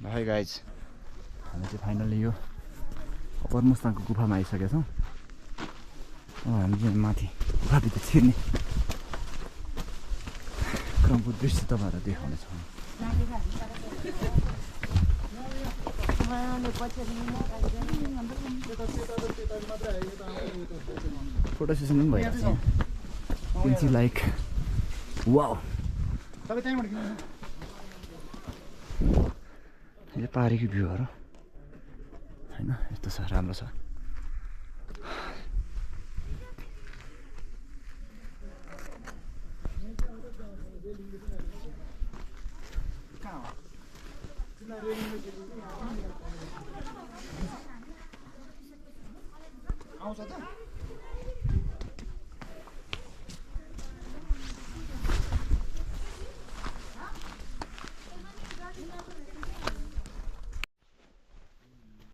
Hi guys, हामी चाहिँ finally यो अप्पर मुस्ताङको गुफामा आइसकेका छौँ। हामी चाहिँ माथि गुफाभित्र छिर्ने क्रमको दृश्य तपाईँहरू देखाउनेछौँ। फोटो सेसन पनि भइरहेको छ। कुन लाइक वाउ, यो पाहाडीको भ्यूहरू होइन, यस्तो छ, राम्रो छ। आउँछ त